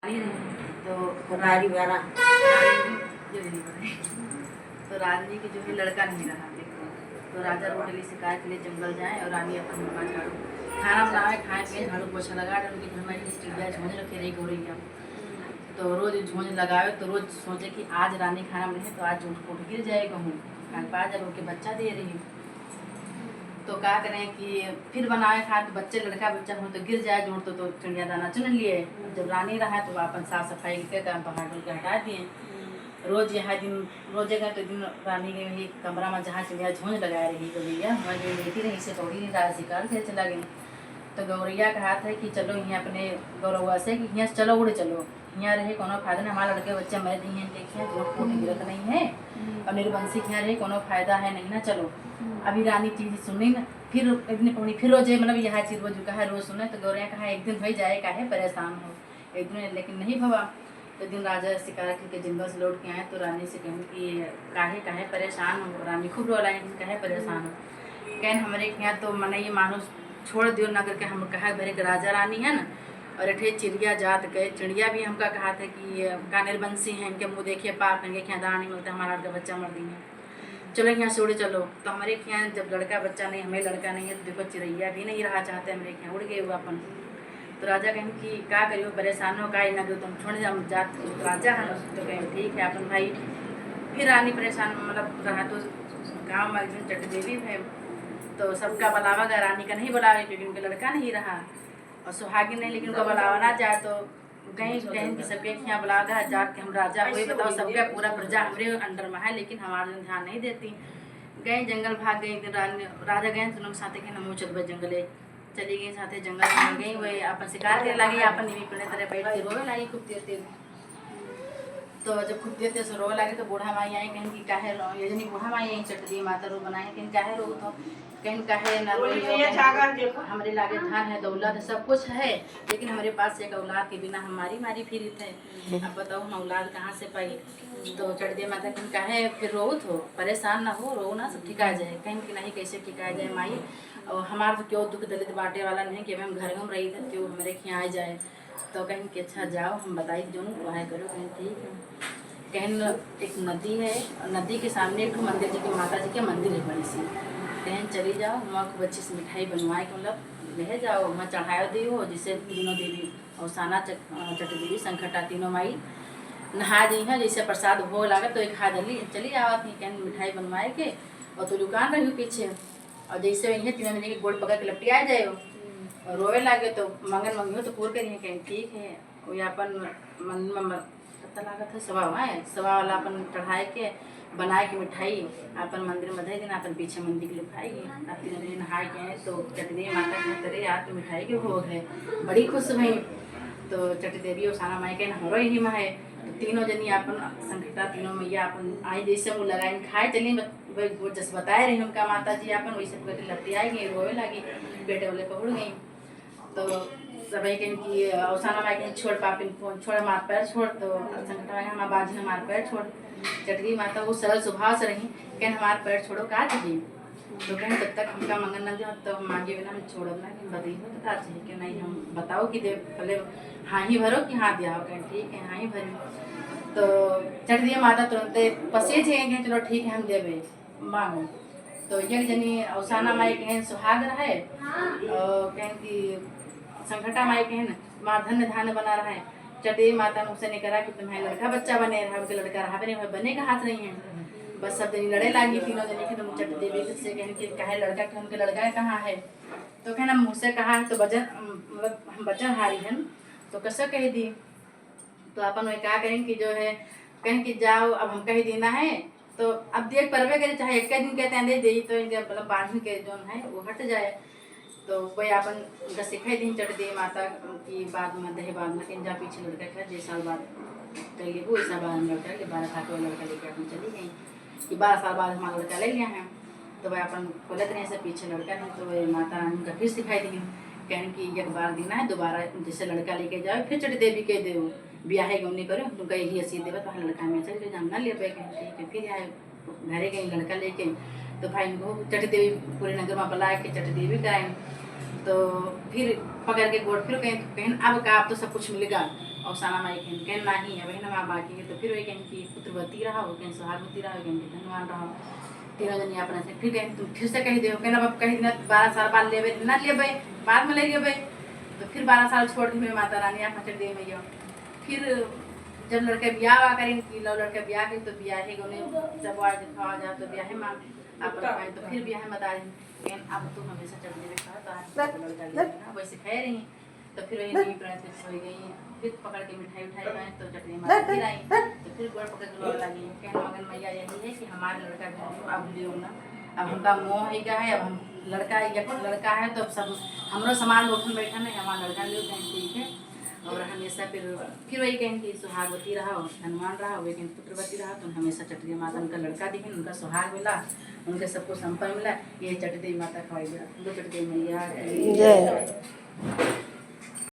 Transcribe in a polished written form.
तो रानी वाला जो नहीं बने तो रानी की जो है लड़का नहीं रहा देखो। तो राजा रोटेली शिकायत के लिए जंगल जाए और रानी अपन मम्मा झाड़ू खाना बनाए खाए पिए झाड़ू पोछा लगा उनके घर में चिड़िया झोंझ रखे रही गौरैया। तो रोज झोंझ लगाए तो रोज सोचे कि आज रानी खाना बने तो आज उठ गिर जाएगा हूँ आज जब उनके बच्चा दे रही हूँ। तो क्या करें कि फिर बनाए खाए तो बच्चे लड़का बच्चा हो तो गिर जाए जोड़ तो चिड़िया दाना चुन लिए। जब रानी रहा तो अपन साफ सफाई के काम पहाड़ के हटा दिए। रोज यहाँ दिन रोजे गए तो दिन रानी के वही कमरा में जहाँ चिड़िया झोंझ लगा रही गौरैया वहाँ जो लेती रही से तोड़ी नहीं रहा शिकार से चला गई। तो गौरैया का हाथ है कि चलो यहाँ अपने गौरवा से कि यहाँ चलो उड़ चलो यहाँ रहे कोनो फायदा नहीं हमारे लड़के बच्चे मर नहीं हैं देखिए झूठ फूट गिरत नहीं है और निर्बंसी यहाँ रहे कोनो फायदा है नहीं ना चलो। अभी रानी चीज सुनी ना फिर इतनी पौनी फिर रोज मतलब यह चीज रोज कहा रोज सुने तो गौरैया कहा एक दिन हो जाए काहे परेशान हो एक दिन लेकिन नहीं भवा। तो दिन राजा शिकार करके जंगल से लौट के आए तो रानी से कहूँ कि काहे काहे परेशान हो। रानी खूब रोलाई काहे परेशान हो कहन हमारे यहाँ तो मन ये मानो छोड़ दियो ना करके हम कहा भरे के राजा रानी है ना और अठे चिड़िया जात गए चिड़िया भी हमका कहा था कि का निर्बंसी हैं इनके मुँह देखिए पाप हैं यहाँ दाना नहीं मिलता हमारा लड़का बच्चा मर दी है चलो यहाँ से उड़ चलो। तो हमारे यहाँ जब लड़का बच्चा नहीं हमें लड़का नहीं है तो देखो चिड़ैया भी नहीं रहा चाहते हमारे यहाँ उड़ गए हुआ अपन। तो राजा कहें कि क्या करियो परेशान हो का ना करो तुम छोड़ जाओ जात राजा है तो कहें ठीक है अपन भाई। फिर रानी परेशान मतलब रहा तो गाँव में एक चट देवी है तो सबका बुलावा गया रानी का नहीं बुलावे क्योंकि उनका लड़का नहीं रहा और सुहागिन नहीं लेकिन उनका बुलावा ना जाए तो गई कहें कि सबके यहाँ बुला गया जाके हम राजा वही बताओ सबका पूरा प्रजा हमारे अंडर में है लेकिन हमारे ध्यान नहीं देती। गए जंगल भाग गई राजा गए तो लोग साथे के नमो चल जंगले चली गई साथे जंगल में गई वही अपन शिकार करे लगी अपन निमी पड़े तरह बैठ के रोवे लगी खूब देर देर। तो जब खूब देर से रोवे लगे तो बूढ़ा माई आई कहीं कि काहे ये जनी बूढ़ा माई आई चटनी माता रो बनाए कहीं काहे रो तो कहीं काहे ना हमारे लागे धन है दौलत है सब कुछ है लेकिन हमारे पास एक औलाद के बिना हम मारी मारी फिर थे अब बताओ हम औलाद कहाँ से पाई। तो चढ़ दिए माता कहीं काहे फिर रो तो परेशान ना हो रो ना सब ठिका जाए कहीं कि नहीं कैसे ठिका जाए माई और हमारा तो क्यों दुख दलित बांटे वाला नहीं कि हम घर में रही थे क्यों हमारे यहाँ आ जाए। तो कहीं कि अच्छा जाओ हम बताई जो वह करो कहीं ठीक है। कहीं एक नदी है नदी के सामने एक मंदिर जी के माता जी के मंदिर है बड़ी सी कहीं चली जाओ वहाँ खूब अच्छी से मिठाई बनवाए के मतलब ले जाओ वहाँ चढ़ाया दियो जिससे तीनों देवी औसाना चट देवी संकटा तीनों माई नहा दी है जैसे प्रसाद भोग लागत तो एक खा जल्दी चली आवत थी कहीं मिठाई बनवाए के और तो दुकान रही पीछे और जैसे वही तीनों महीने के गोड़ पकड़ के लपटी आ जाए और रोवे लागे तो मंगन मंगियो तो पूर करिए कहीं ठीक है वही अपन मन में पता लागत है सवा वाला अपन चढ़ाए के बनाए के मिठाई अपन मंदिर में धे दिन अपन पीछे मंदिर के लिखाएगी अब तीनों दिन नहाए गए तो चटनी माता के तरह यार तो मिठाई के भोग है बड़ी खुश भई। तो चट देवी और साना माई के हमारो यही में है तो तीनों जनी अपन संकटा तीनों मैया अपन आई जैसे मुँह लगाए खाए चली वो जस बताए रही उनका माता जी अपन वैसे करके लपटी आई गई रोए लगी बेटे वाले पकड़ गई। तो सभी कहें कि औसाना माई कहीं छोड़ पापिन फोन छोड़ मार पैर छोड़ तो संकटा माई हमारा बाजी हमारे पैर छोड़ चटगी माता वो सरल स्वभाव से रही कहें हमारे पैर छोड़ो कहा चाहिए तो कहें जब तक हमका मंगन न दो तो हम मांगे बिना हम छोड़ो ना कि बताइए तो कहा चाहिए कि नहीं हम बताओ कि दे पहले हाँ ही भरो कि हाँ दिया कहें ठीक है हाँ ही भरी। तो चट दिए माता तुरंत पसे कहें चलो ठीक है हम देवे मांगो। तो एक जनी औसाना माई कहें सुहाग रहे और कहें कि संकटा माई कहें माँ धन्य धान्य बना रहा है चटे माता मुझसे नहीं करा कि तुम्हारे लड़का बच्चा बने रहा उनके लड़का रहा बने बने का हाथ नहीं है बस सब जनी लड़े लागी तीनों जने के तुम चट देवी से कहने कि कहे लड़का के उनके लड़का कहाँ है तो कहना मुझसे कहा है तो वजन मतलब हम वचन हारी हैं तो कैसे कह दी। तो अपन वही क्या करें कि जो है कहें कि जाओ अब हम कह देना है तो अब देख परवे करें चाहे एक दिन कहते हैं दे दी तो मतलब बांध के जो है वो हट जाए। तो वही अपन उनका सिखाई दी चढ़ दी माता की बाद में दहे बाद में कहीं जा पीछे लड़का खा 10 साल बाद कह ले वो ऐसा बाद में लड़का ले 12 साल का लड़का लेके अपन चली गई कि 12 साल बाद हमारा लड़का ले लिया है। तो वह अपन खोलत रहे से पीछे लड़का नहीं तो वह माता उनका फिर सिखाई दी कहने की एक बार देना है दोबारा जैसे लड़का लेके जाओ फिर चढ़ देवी कह दे ब्याह गमनी करो तुमका यही हसी देवे तो लड़का में चल गए हम ना ले पाए ठीक है फिर आए घरे गई लड़का लेके तो भाई इनको चट देवी पूरे नगर में बुला के चट देवी कराएं। तो फिर पकड़ के गोड़ फिर कहीं अब का आप तो सब कुछ मिलेगा और साना माई कहें नहीं है वही ना बाकी के तो फिर वही कहें कि पुत्रवती रहा हो कहें सुहागवती रहा हो कहें कि धनवान रहा तीनों जनी अपने से फिर कहें तुम फिर से कह दे कहना अब कहीं दिन 12 साल बाद लेबे ना लेबे बाद में ले लेबे तो फिर 12 साल छोड़ दी माता रानी आप चढ़ दे मैया फिर जब लड़के ब्याह वा करें कि लड़के ब्याह के तो ब्याह है गोने जब आ जा तो ब्याह मां आप तो फिर ब्याह में बता रही अब तो हमेशा चढ़ देवे कहा तो लड़का लेना वैसे कह रही तो फिर वही नहीं प्रांत हो गई फिर पकड़ के मिठाई उठाई गए तो चटनी मार फिर आई तो फिर गोड़ पकड़ के लौट लगी कहने मगन मैया यही है कि हमारे लड़का भी अब लियो ना अब हमका मोह है क्या है अब हम लड़का है तो अब सब हमरो समाज उठन बैठा नहीं हमारा लड़का लियो कहें ठीक है और हमेशा फिर वही कहें कि सुहागवती रहा धनवान रहा वही कहें पुत्रवती रहा तो हमेशा चटरी माता उनका लड़का दिखे उनका सुहाग मिला उनके सबको संपन्न मिला ये चटरी माता खवाई उनको चटरी मैया